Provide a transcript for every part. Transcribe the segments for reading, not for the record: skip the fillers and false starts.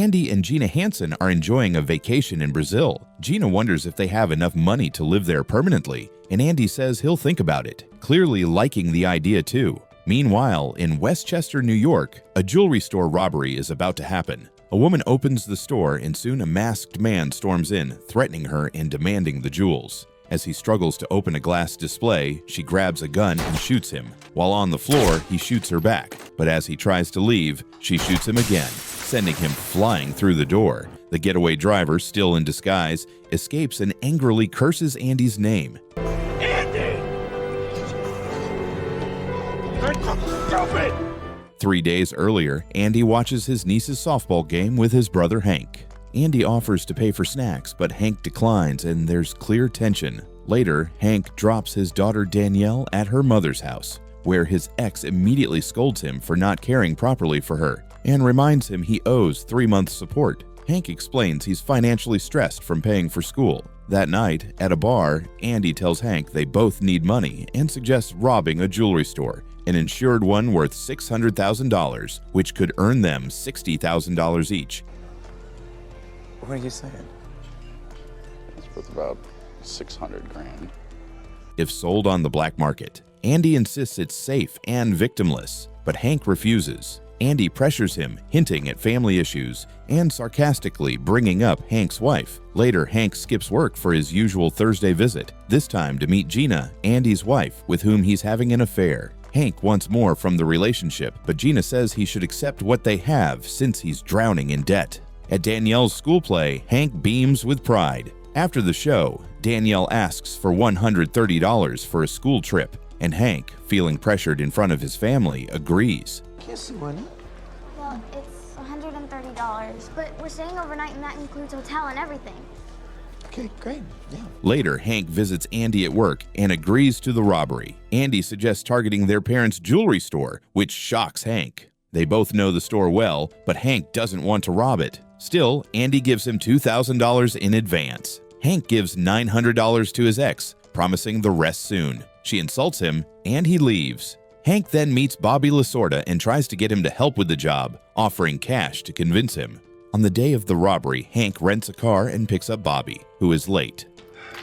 Andy and Gina Hansen are enjoying a vacation in Brazil. Gina wonders if they have enough money to live there permanently, and Andy says he'll think about it, clearly liking the idea too. Meanwhile, in Westchester, New York, a jewelry store robbery is about to happen. A woman opens the store and soon a masked man storms in, threatening her and demanding the jewels. As he struggles to open a glass display, she grabs a gun and shoots him. While on the floor, he shoots her back, but as he tries to leave, she shoots him again, sending him flying through the door. The getaway driver, still in disguise, escapes and angrily curses Andy's name. Andy! Stupid! 3 days earlier, Andy watches his niece's softball game with his brother Hank. Andy offers to pay for snacks, but Hank declines and there's clear tension. Later, Hank drops his daughter Danielle at her mother's house, where his ex immediately scolds him for not caring properly for her and reminds him he owes 3 months' support. Hank explains he's financially stressed from paying for school. That night, at a bar, Andy tells Hank they both need money and suggests robbing a jewelry store, an insured one worth $600,000, which could earn them $60,000 each. What are you saying? It's worth about 600 grand. If sold on the black market. Andy insists it's safe and victimless, but Hank refuses. Andy pressures him, hinting at family issues and sarcastically bringing up Hank's wife. Later, Hank skips work for his usual Thursday visit, this time to meet Gina, Andy's wife, with whom he's having an affair. Hank wants more from the relationship, but Gina says he should accept what they have since he's drowning in debt. At Danielle's school play, Hank beams with pride. After the show, Danielle asks for $130 for a school trip, and Hank, feeling pressured in front of his family, agrees. Kiss money. Well, it's $130, but we're staying overnight and that includes hotel and everything. Okay, great, yeah. Later, Hank visits Andy at work and agrees to the robbery. Andy suggests targeting their parents' jewelry store, which shocks Hank. They both know the store well, but Hank doesn't want to rob it. Still, Andy gives him $2,000 in advance. Hank gives $900 to his ex, promising the rest soon. She insults him, and he leaves. Hank then meets Bobby Lasorda and tries to get him to help with the job, offering cash to convince him. On the day of the robbery, Hank rents a car and picks up Bobby, who is late.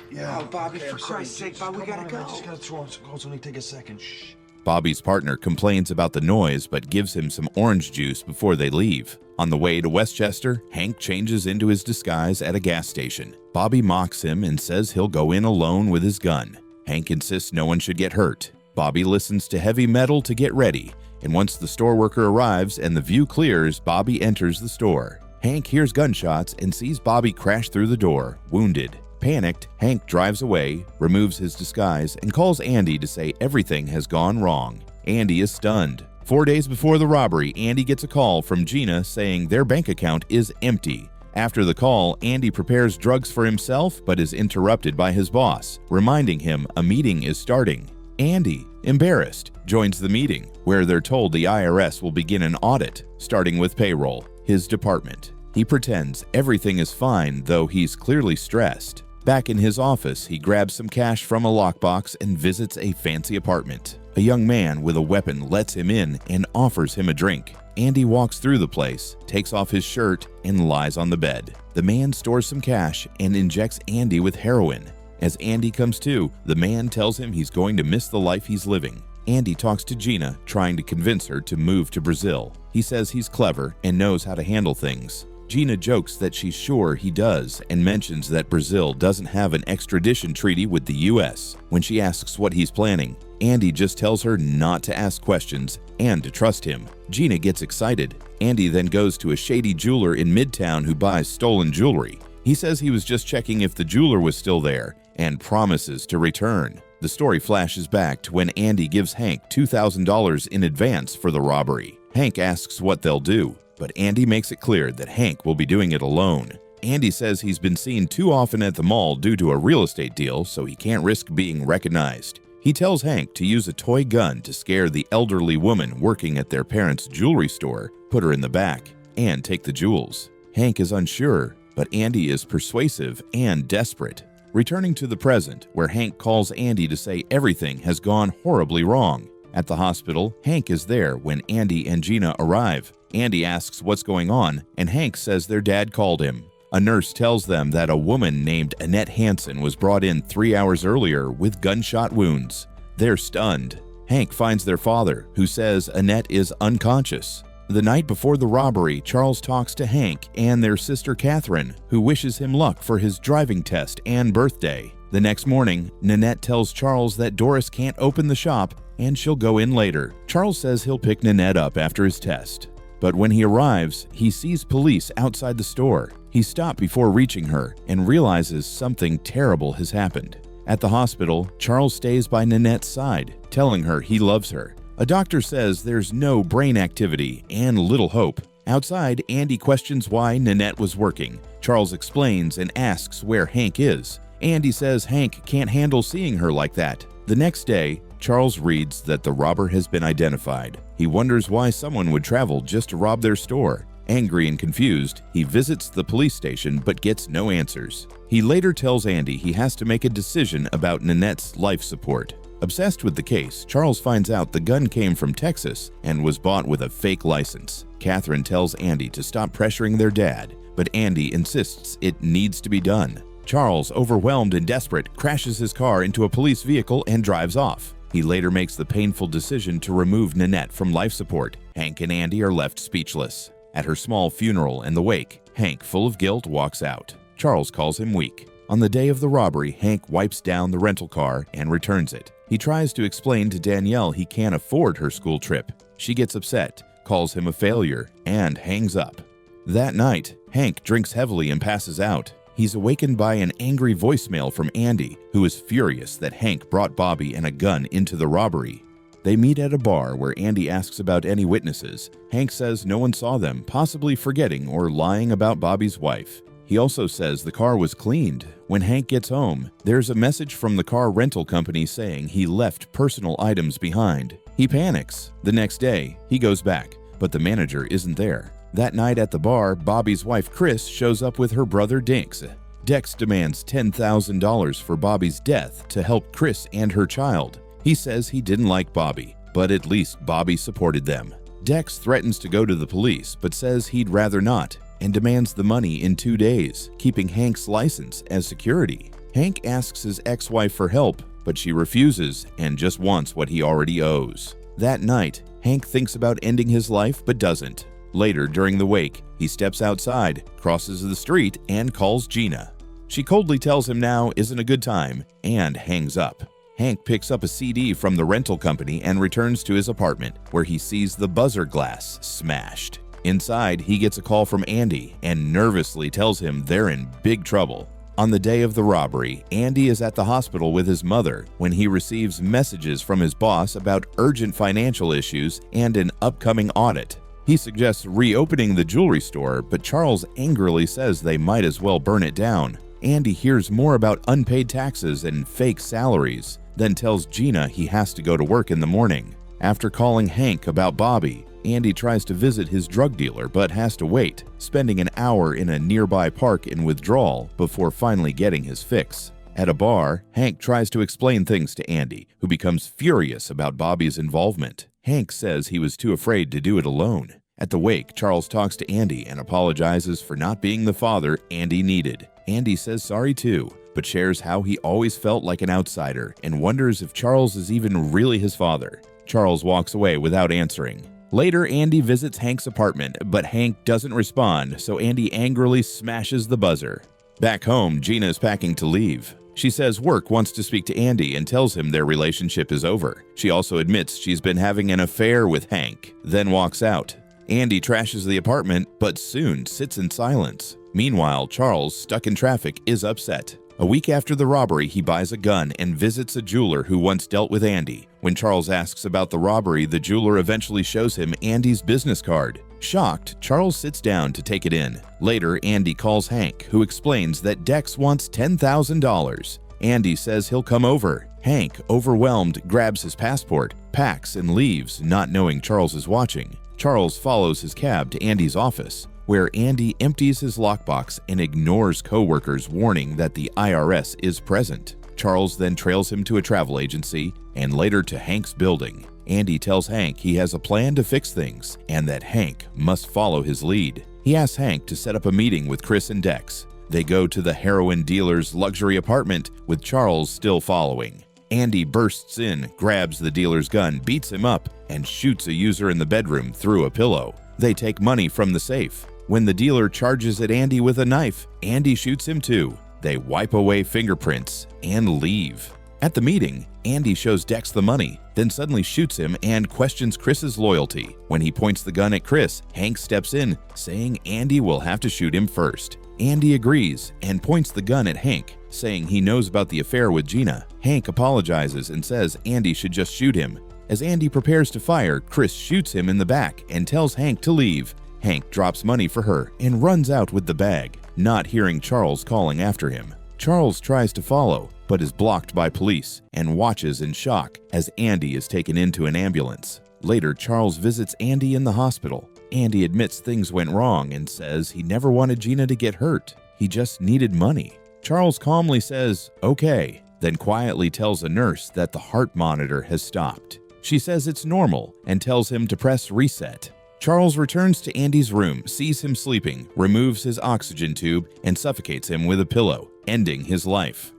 Yeah, Oh, Bobby, okay, for I'm sorry. Christ's sake, Just Bob, we come gotta on, go. I just gotta throw on some clothes. Only take a second. Shh. Bobby's partner complains about the noise but gives him some orange juice before they leave. On the way to Westchester, Hank changes into his disguise at a gas station. Bobby mocks him and says he'll go in alone with his gun. Hank insists no one should get hurt. Bobby listens to heavy metal to get ready, and once the store worker arrives and the view clears, Bobby enters the store. Hank hears gunshots and sees Bobby crash through the door, wounded. Panicked, Hank drives away, removes his disguise, and calls Andy to say everything has gone wrong. Andy is stunned. 4 days before the robbery, Andy gets a call from Gina saying their bank account is empty. After the call, Andy prepares drugs for himself but is interrupted by his boss, reminding him a meeting is starting. Andy, embarrassed, joins the meeting, where they're told the IRS will begin an audit, starting with payroll, his department. He pretends everything is fine, though he's clearly stressed. Back in his office, he grabs some cash from a lockbox and visits a fancy apartment. A young man with a weapon lets him in and offers him a drink. Andy walks through the place, takes off his shirt, and lies on the bed. The man stores some cash and injects Andy with heroin. As Andy comes to, the man tells him he's going to miss the life he's living. Andy talks to Gina, trying to convince her to move to Brazil. He says he's clever and knows how to handle things. Gina jokes that she's sure he does and mentions that Brazil doesn't have an extradition treaty with the US. When she asks what he's planning, Andy just tells her not to ask questions and to trust him. Gina gets excited. Andy then goes to a shady jeweler in Midtown who buys stolen jewelry. He says he was just checking if the jeweler was still there and promises to return. The story flashes back to when Andy gives Hank $2,000 in advance for the robbery. Hank asks what they'll do, but Andy makes it clear that Hank will be doing it alone. Andy says he's been seen too often at the mall due to a real estate deal, so he can't risk being recognized. He tells Hank to use a toy gun to scare the elderly woman working at their parents' jewelry store, put her in the back, and take the jewels. Hank is unsure, but Andy is persuasive and desperate. Returning to the present, where Hank calls Andy to say everything has gone horribly wrong. At the hospital, Hank is there when Andy and Gina arrive. Andy asks what's going on, and Hank says their dad called him. A nurse tells them that a woman named Annette Hansen was brought in 3 hours earlier with gunshot wounds. They're stunned. Hank finds their father, who says Annette is unconscious. The night before the robbery, Charles talks to Hank and their sister Catherine, who wishes him luck for his driving test and birthday. The next morning, Nanette tells Charles that Doris can't open the shop and she'll go in later. Charles says he'll pick Nanette up after his test. But when he arrives, he sees police outside the store. He stops before reaching her and realizes something terrible has happened. At the hospital, Charles stays by Nanette's side, telling her he loves her. A doctor says there's no brain activity and little hope. Outside, Andy questions why Nanette was working. Charles explains and asks where Hank is. Andy says Hank can't handle seeing her like that. The next day, Charles reads that the robber has been identified. He wonders why someone would travel just to rob their store. Angry and confused, he visits the police station but gets no answers. He later tells Andy he has to make a decision about Nanette's life support. Obsessed with the case, Charles finds out the gun came from Texas and was bought with a fake license. Catherine tells Andy to stop pressuring their dad, but Andy insists it needs to be done. Charles, overwhelmed and desperate, crashes his car into a police vehicle and drives off. He later makes the painful decision to remove Nanette from life support. Hank and Andy are left speechless. At her small funeral and the wake, Hank, full of guilt, walks out. Charles calls him weak. On the day of the robbery, Hank wipes down the rental car and returns it. He tries to explain to Danielle he can't afford her school trip. She gets upset, calls him a failure, and hangs up. That night, Hank drinks heavily and passes out. He's awakened by an angry voicemail from Andy, who is furious that Hank brought Bobby and a gun into the robbery. They meet at a bar where Andy asks about any witnesses. Hank says no one saw them, possibly forgetting or lying about Bobby's wife. He also says the car was cleaned. When Hank gets home, there's a message from the car rental company saying he left personal items behind. He panics. The next day, he goes back, but the manager isn't there. That night at the bar, Bobby's wife Chris shows up with her brother Dex. Dex demands $10,000 for Bobby's death to help Chris and her child. He says he didn't like Bobby, but at least Bobby supported them. Dex threatens to go to the police, but says he'd rather not, and demands the money in 2 days, keeping Hank's license as security. Hank asks his ex-wife for help, but she refuses and just wants what he already owes. That night, Hank thinks about ending his life but doesn't. Later, during the wake, he steps outside, crosses the street, and calls Gina. She coldly tells him now isn't a good time and hangs up. Hank picks up a CD from the rental company and returns to his apartment, where he sees the buzzer glass smashed. Inside, he gets a call from Andy and nervously tells him they're in big trouble. On the day of the robbery, Andy is at the hospital with his mother when he receives messages from his boss about urgent financial issues and an upcoming audit. He suggests reopening the jewelry store, but Charles angrily says they might as well burn it down. Andy hears more about unpaid taxes and fake salaries, then tells Gina he has to go to work in the morning. After calling Hank about Bobby, Andy tries to visit his drug dealer but has to wait, spending an hour in a nearby park in withdrawal before finally getting his fix. At a bar, Hank tries to explain things to Andy, who becomes furious about Bobby's involvement. Hank says he was too afraid to do it alone. At the wake, Charles talks to Andy and apologizes for not being the father Andy needed. Andy says sorry too, but shares how he always felt like an outsider and wonders if Charles is even really his father. Charles walks away without answering. Later, Andy visits Hank's apartment, but Hank doesn't respond, so Andy angrily smashes the buzzer. Back home, Gina is packing to leave. She says work wants to speak to Andy and tells him their relationship is over. She also admits she's been having an affair with Hank, then walks out. Andy trashes the apartment, but soon sits in silence. Meanwhile, Charles, stuck in traffic, is upset. A week after the robbery, he buys a gun and visits a jeweler who once dealt with Andy. When Charles asks about the robbery, the jeweler eventually shows him Andy's business card. Shocked, Charles sits down to take it in. Later, Andy calls Hank, who explains that Dex wants $10,000. Andy says he'll come over. Hank, overwhelmed, grabs his passport, packs, and leaves, not knowing Charles is watching. Charles follows his cab to Andy's office, where Andy empties his lockbox and ignores co-workers' warning that the IRS is present. Charles then trails him to a travel agency and later to Hank's building. Andy tells Hank he has a plan to fix things and that Hank must follow his lead. He asks Hank to set up a meeting with Chris and Dex. They go to the heroin dealer's luxury apartment with Charles still following. Andy bursts in, grabs the dealer's gun, beats him up, and shoots a user in the bedroom through a pillow. They take money from the safe. When the dealer charges at Andy with a knife, Andy shoots him too. They wipe away fingerprints and leave. At the meeting, Andy shows Dex the money, then suddenly shoots him and questions Chris's loyalty. When he points the gun at Chris, Hank steps in, saying Andy will have to shoot him first. Andy agrees and points the gun at Hank, saying he knows about the affair with Gina. Hank apologizes and says Andy should just shoot him. As Andy prepares to fire, Chris shoots him in the back and tells Hank to leave. Hank drops money for her and runs out with the bag, not hearing Charles calling after him. Charles tries to follow, but is blocked by police and watches in shock as Andy is taken into an ambulance. Later, Charles visits Andy in the hospital. Andy admits things went wrong and says he never wanted Gina to get hurt. He just needed money. Charles calmly says, "Okay," then quietly tells a nurse that the heart monitor has stopped. She says it's normal and tells him to press reset. Charles returns to Andy's room, sees him sleeping, removes his oxygen tube, and suffocates him with a pillow, ending his life.